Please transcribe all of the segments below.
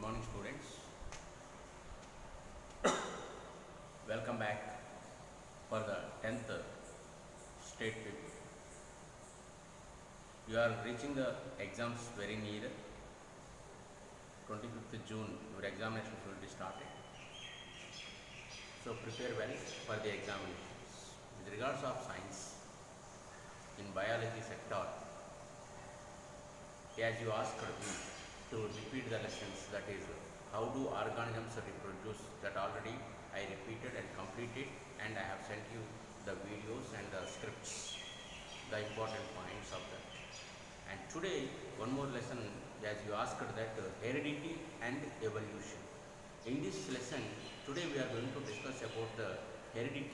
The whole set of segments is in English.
morning, students. Welcome back for the 10th state paper. You are reaching the exams very near. 25th June, your examinations will be started. So prepare well for the examinations. With regards of science, in biology sector, as you asked me to repeat the lessons, that is, how do organisms reproduce, that already I repeated and completed, and I have sent you the videos and the scripts, the important points of that. And today, one more lesson, as you asked, that heredity and evolution. In this lesson, today we are going to discuss about the heredity.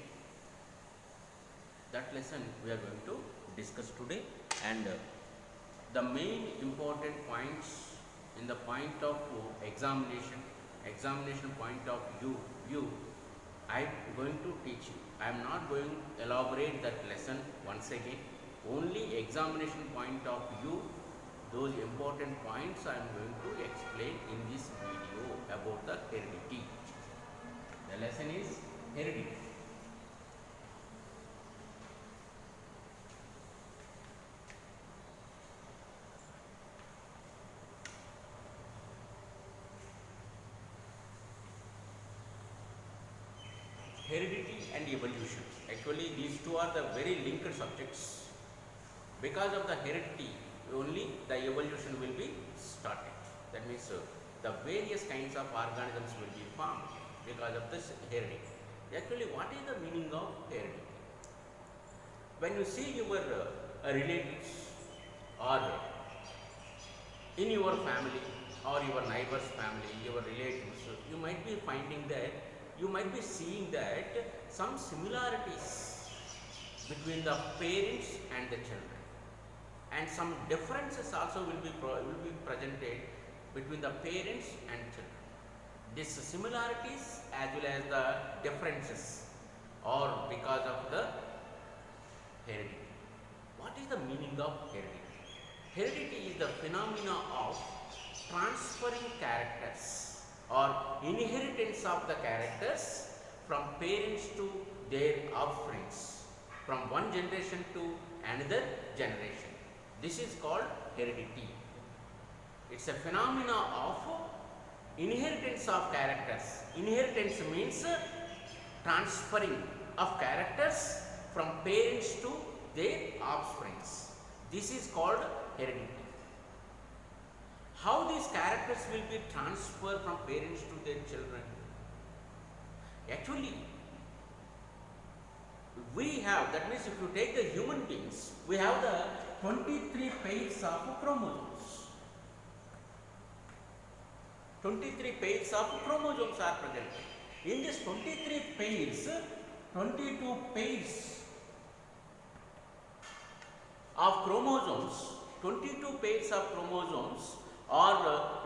That lesson we are going to discuss today, and the main important points in the point of examination point of view, I am going to teach you. I am not going to elaborate that lesson once again. Only examination point of view, those important points I am going to explain in this video about the heredity. The lesson is heredity. Heredity and evolution. Actually, these two are the very linked subjects. Because of the heredity, only the evolution will be started. That means the various kinds of organisms will be formed because of this heredity. Actually, what is the meaning of heredity? When you see your relatives or in your family or your neighbor's family, your relatives, you might be finding that, you might be seeing that some similarities between the parents and the children, and some differences also will be presented between the parents and children. These similarities as well as the differences are because of the heredity. What is the meaning of heredity? Heredity is the phenomena of transferring characters or inheritance of the characters from parents to their offsprings, from one generation to another generation. This is called heredity. It's a phenomena of inheritance of characters. Inheritance means transferring of characters from parents to their offsprings. This is called heredity. How these characters will be transferred from parents to their children? Actually, we have, that means if you take the human beings, we have the 23 pairs of chromosomes. 23 pairs of chromosomes are present. In this 23 pairs, 22 pairs of chromosomes, 22 pairs of chromosomes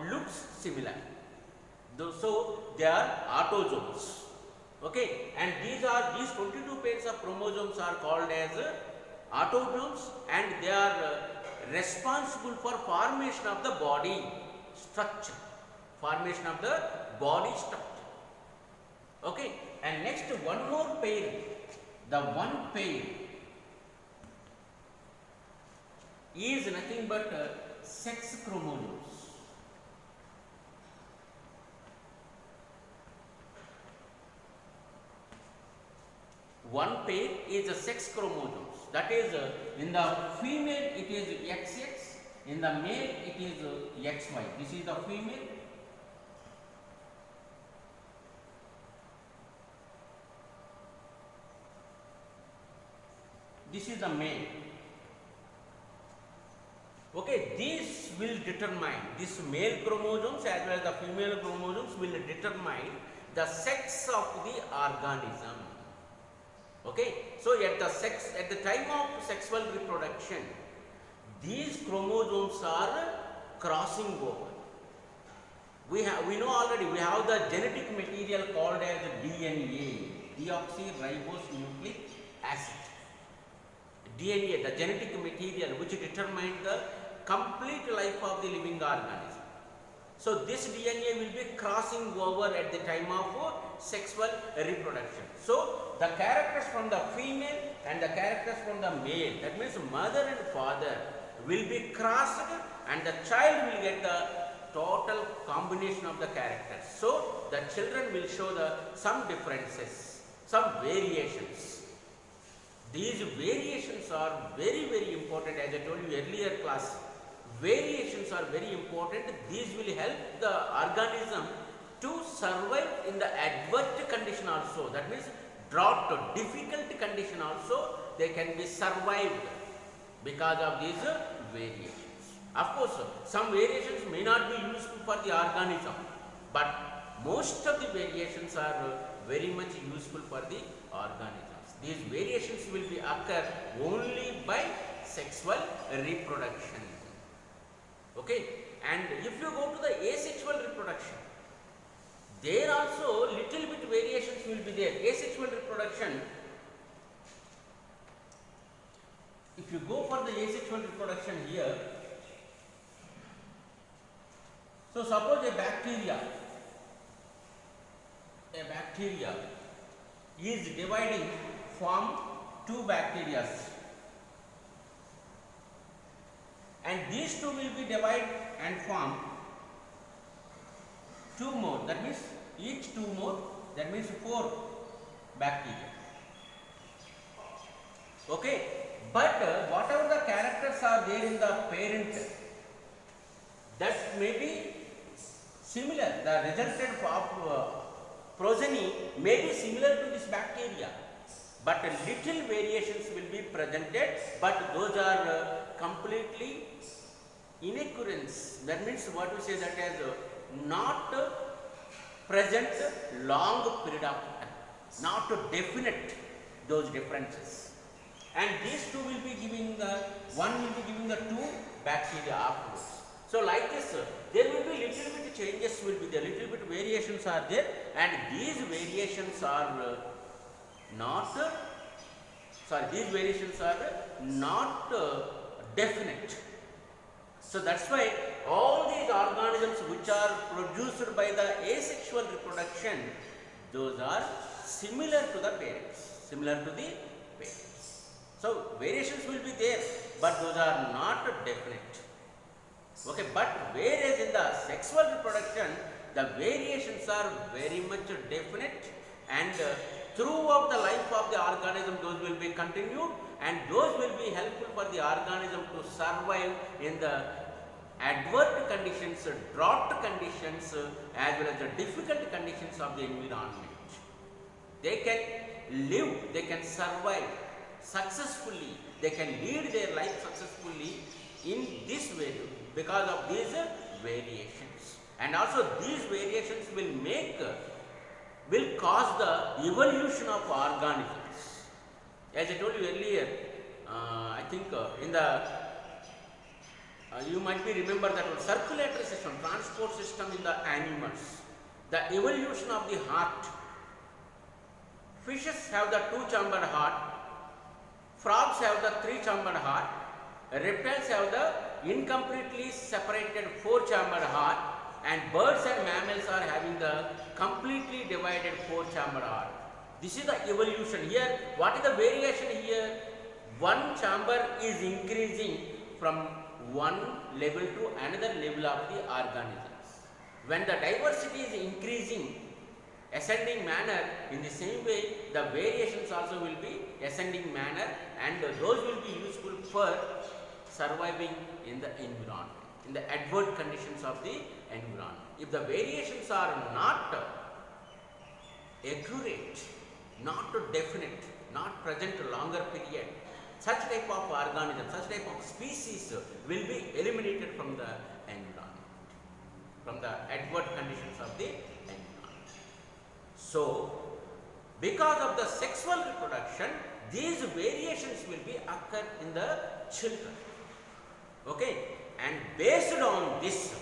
looks similar. So they are autosomes. Okay, and these 22 pairs of chromosomes are called as autosomes, and they are responsible for formation of the body structure. Formation of the body structure. Okay, and next one more pair. The one pair is nothing but sex chromosomes. One pair is the sex chromosomes. That is, in the female it is XX, in the male it is XY. This is the female. This is the male. Okay, these will determine, this male chromosomes as well as the female chromosomes will determine the sex of the organism. Okay, so at the time of sexual reproduction, these chromosomes are crossing over. We know already, we have the genetic material called as DNA, deoxyribonucleic acid. DNA, the genetic material which determines the complete life of the living organism. So this DNA will be crossing over at the time of sexual reproduction. So the characters from the female and the characters from the male, that means mother and father, will be crossed, and the child will get the total combination of the characters. So the children will show some differences, some variations. These variations are very important, as I told you earlier class. Variations are very important. These will help the organism to survive in the adverse condition also. That means drought, difficult condition also, they can be survived because of these variations. Of course, some variations may not be useful for the organism, but most of the variations are very much useful for the organisms. These variations will be occur only by sexual reproduction. Okay, and if you go to the asexual reproduction, there also little bit variations will be there. Asexual reproduction, if you go for the asexual reproduction here, so suppose a bacteria is dividing from two bacteria, and these two will be divided and form two more, that means each two more, that means 4 bacteria. Okay, but whatever the characters are there in the parent, that may be similar, the resultant of progeny may be similar to this bacteria, but little variations will be presented, but those are completely in occurrence. That means what we say that as not present long period of time, not definite those differences. And these two will be giving one will be giving the 2 bacteria afterwards. So like this, there will be little bit changes will be there, little bit variations are there, and these variations are not definite. So that's why all these organisms which are produced by the asexual reproduction, those are similar to the parents, So variations will be there, but those are not definite. Okay, but whereas in the sexual reproduction, the variations are very much definite, and throughout the life of the organism those will be continued, and those will be helpful for the organism to survive in the adverse conditions, drought conditions, as well as the difficult conditions of the environment. They can live, they can survive successfully, they can lead their life successfully in this way because of these variations. And also these variations will cause the evolution of organisms. As I told you earlier, I think in the you might be remember that circulatory system, transport system in the animals, the evolution of the heart. Fishes have the 2-chambered heart, frogs have the 3-chambered heart, reptiles have the incompletely separated 4-chambered heart, and birds and mammals are having the completely divided 4-chambered heart. This is the evolution. Here, what is the variation here? One chamber is increasing from one level to another level of the organisms. When the diversity is increasing, ascending manner, in the same way the variations also will be ascending manner, and those will be useful for surviving in the environment, in the adverse conditions of the environment. If the variations are not accurate, not definite, not present longer period, such type of organism, such type of species will be eliminated from the environment, from the adverse conditions of the environment. So, because of the sexual reproduction, these variations will be occur in the children. Okay, and based on this,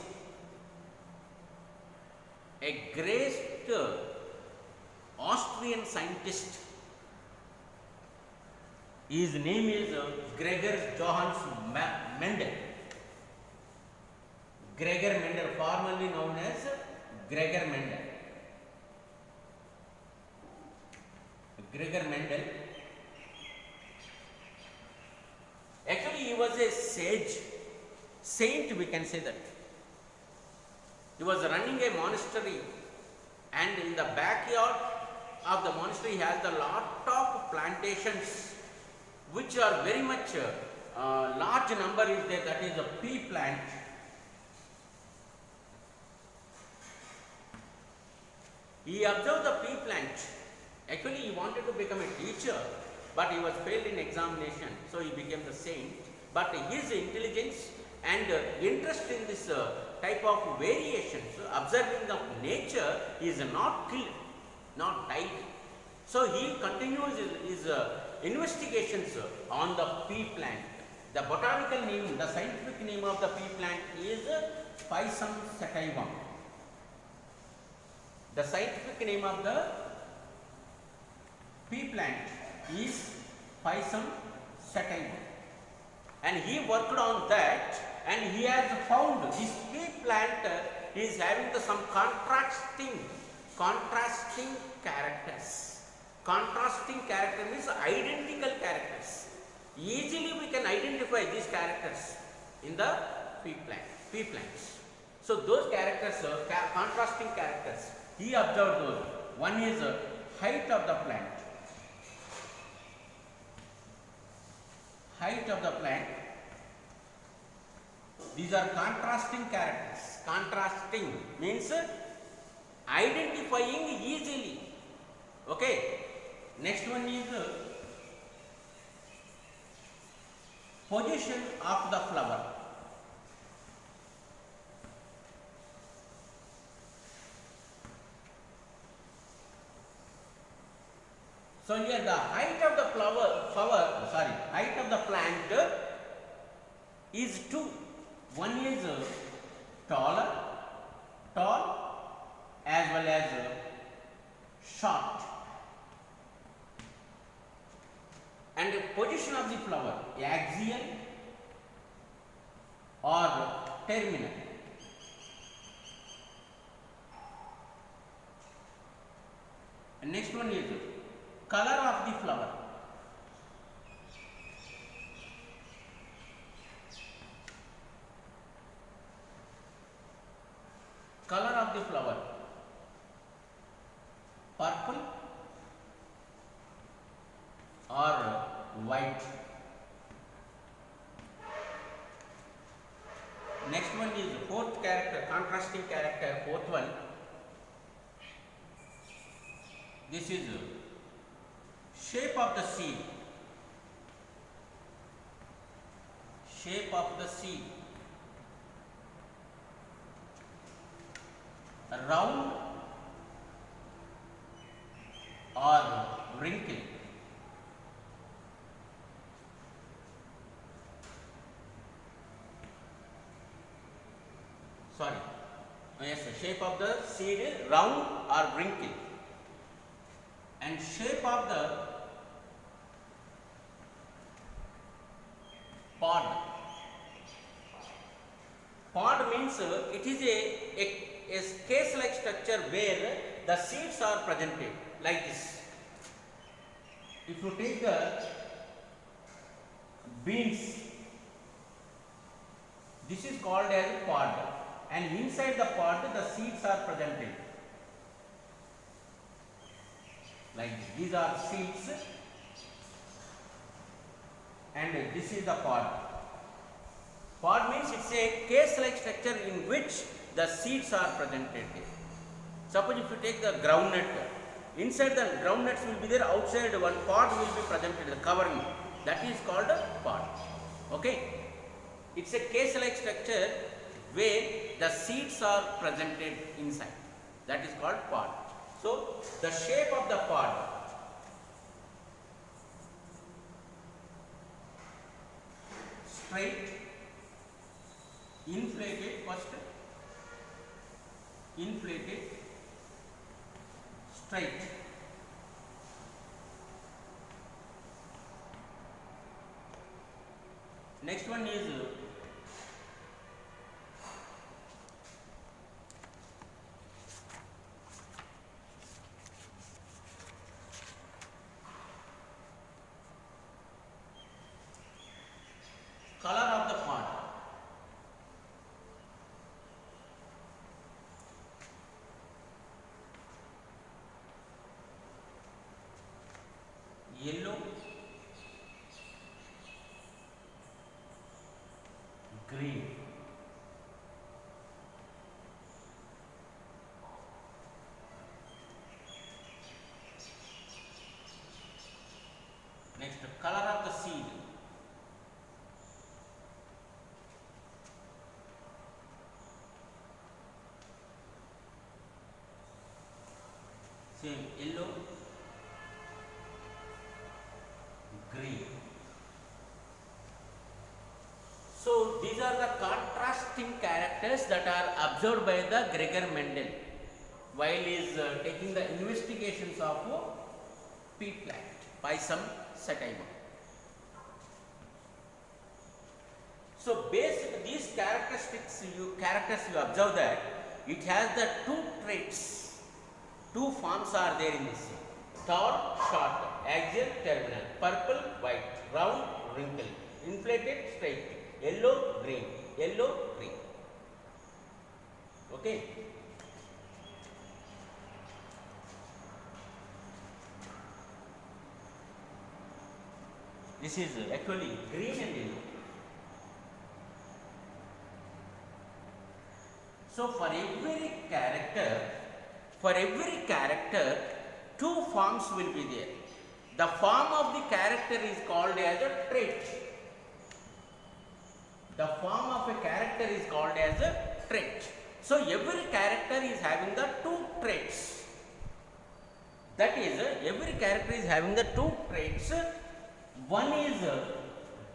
a great Austrian scientist, his name is Gregor Johannes Mendel. Gregor Mendel, formerly known as Gregor Mendel. Gregor Mendel. Actually, he was a sage, saint, we can say that. He was running a monastery, and in the backyard of the monastery he has a lot of plantations which are very much large number is there, that is a pea plant. He observed the pea plant. Actually, he wanted to become a teacher, but he was failed in examination, so he became the saint. But his intelligence and interest in this type of variations, observing of nature, is not killed, not died. So he continues his investigations on the pea plant. The botanical name, the scientific name of the pea plant is Physarum sativum. The scientific name of the pea plant is Physarum sativum, and he worked on that, and he has found this pea plant is having some contrasting characters. Contrasting character means identical characters. Easily we can identify these characters in the pea plants. So those characters, contrasting characters, he observed those. One is height of the plant. Height of the plant. These are contrasting characters. Contrasting means identifying easily. Okay. Next one is position of the flower. So here the height of the height of the plant is two. One is tall as well as short. And the position of the flower, axial or terminal. And next one is color of the flower. Color of the flower, purple or white. Next one is fourth character, contrasting character, fourth one. This is shape of the seed. Shape of the seed. Round or wrinkle. Yes, shape of the seed is round or wrinkle. And shape of the pod. Pod means it is a case-like structure where the seeds are presented like this. If you take the beans, this is called as pod, and inside the pod the seeds are presented like this. These are seeds and this is the pod. Pod means it's a case-like structure in which the seeds are presented. Suppose if you take the groundnut, inside the groundnuts will be there, outside one pod will be presented, the covering, that is called a pod. Okay, it's a case-like structure where the seeds are presented inside, that is called pod. So the shape of the pod, straight, inflated first, inflated, straight. Next one is yellow, green. Next, color of the seed. Same, yellow, green. So these are the contrasting characters that are observed by the Gregor Mendel while he is taking the investigations of pea plant by some sativa. So based these characters you observe that it has the two traits, two forms are there in this: tall, short, axial, terminal, purple, white, round, wrinkle, inflated, straight, yellow, green, yellow, green. Okay. This is actually green and yellow. So for every character, two forms will be there. The form of the character is called as a trait. The form of a character is called as a trait. So every character is having the two traits. That is, every character is having the two traits. One is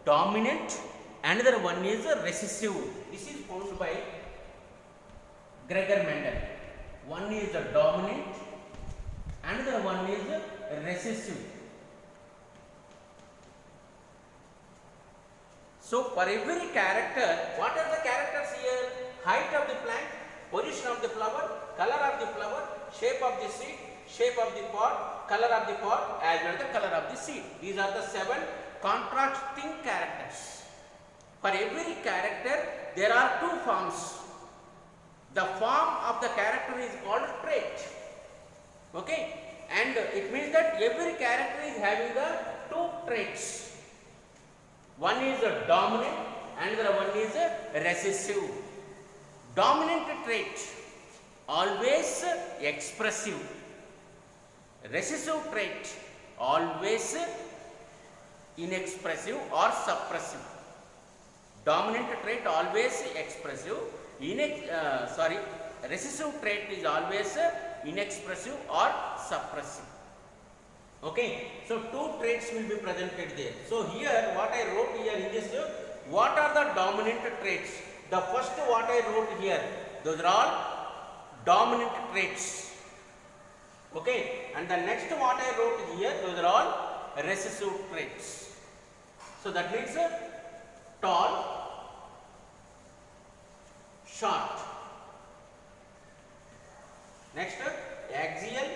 dominant, another one is recessive. This is found by Gregor Mendel. One is dominant, another one is recessive. So for every character, what are the characters here? Height of the plant, position of the flower, color of the flower, shape of the seed, shape of the pod, color of the pod, as well as the color of the seed. These are the 7 contrasting characters. For every character, there are two forms. The form of the character is called trait. Okay, and it means that every character is having the two traits. One is a dominant, another one is a recessive. Dominant trait, always expressive. Recessive trait, always inexpressive or suppressive. Dominant trait always expressive. Recessive trait is always inexpressive or suppressive. Okay, so two traits will be presented there. So here what I wrote here in this, what are the dominant traits? The first what I wrote here, those are all dominant traits. Okay, and the next what I wrote here, those are all recessive traits. So that means tall, short. Next, axial,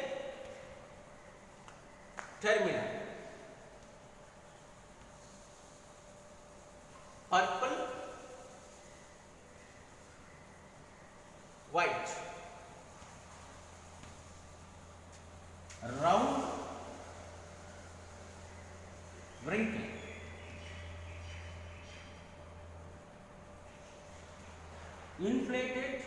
terminal, purple, white, round, wrinkle, inflated,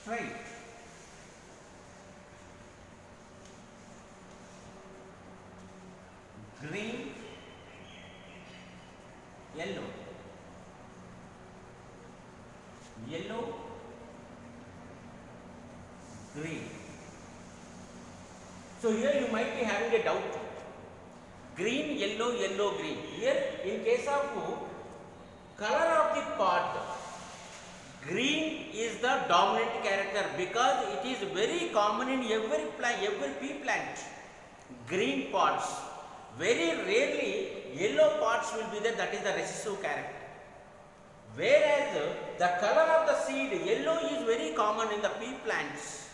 straight, green, yellow, green. So here you might be having a doubt. Green, yellow, green. Here in case of color of the pod, green is the dominant character because it is very common in every plant, every pea plant. Green pods. Very rarely yellow pods will be there, that is the recessive character. Whereas the color of the seed, yellow is very common in the pea plants.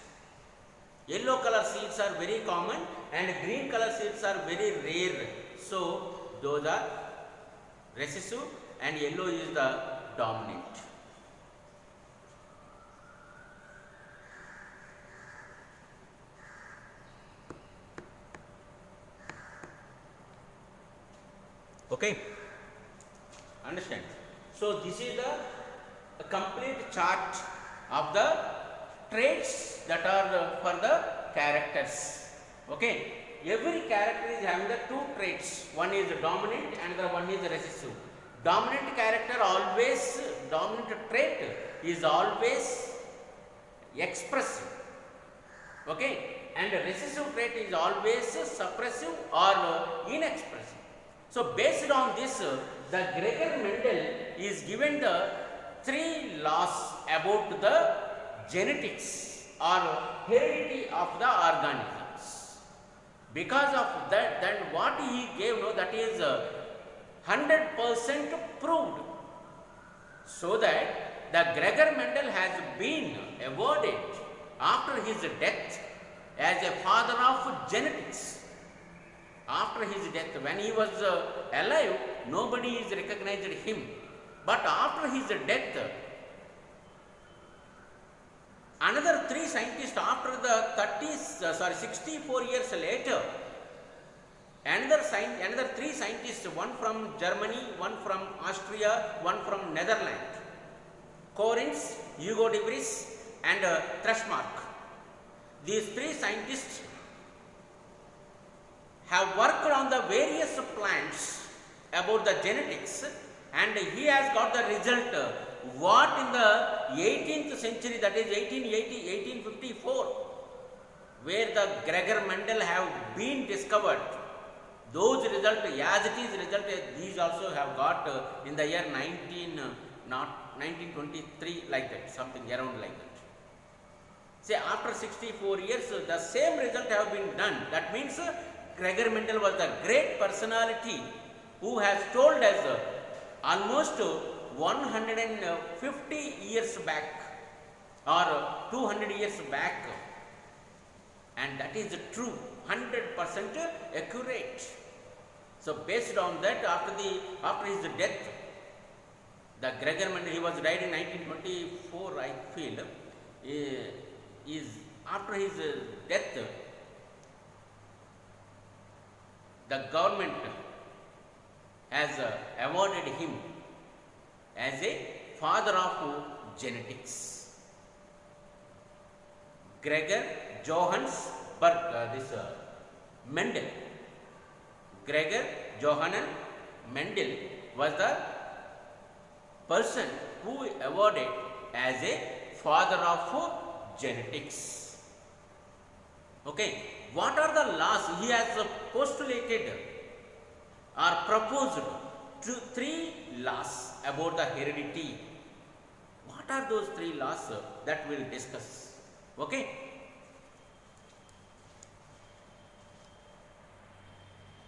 Yellow color seeds are very common and green color seeds are very rare. So those are recessive and yellow is the dominant. Okay, understand? So this is the complete chart of the traits that are for the characters. Okay, every character is having the two traits. One is dominant, another one is recessive. Dominant character always, dominant trait is always expressive. Okay, and recessive trait is always suppressive or inexpressive. So based on this, the Gregor Mendel is given the three laws about the genetics or heredity of the organisms. Because of that, then what he gave, no, that is 100% proved. So that the Gregor Mendel has been awarded after his death as a father of genetics. After his death, when he was alive, nobody is recognized him. But after his death, another three scientists, after the 64 years later, another three scientists, one from Germany, one from Austria, one from Netherlands, Corins, Hugo de Vries and Thrushmark. These three scientists have worked on the various plants about the genetics, and he has got the result what in the 18th century, that is 1880, 1854, where the Gregor Mendel have been discovered. Those results, as it is result, these also have got in the year 1923, like that, something around like that. Say after 64 years, the same result have been done. That means Gregor Mendel was the great personality who has told us almost 150 years back or 200 years back, and that is true, 100% accurate. So based on that, after his death, the Gregor Mendel, he was died in 1924, I feel. Is after his death, the government has awarded him as a father of genetics. Gregor Johannes Mendel. Gregor Johannes Mendel was the person who awarded as a father of genetics. Okay, what are the laws he has postulated or proposed? Three laws about the heredity. What are those three laws that we will discuss? Okay.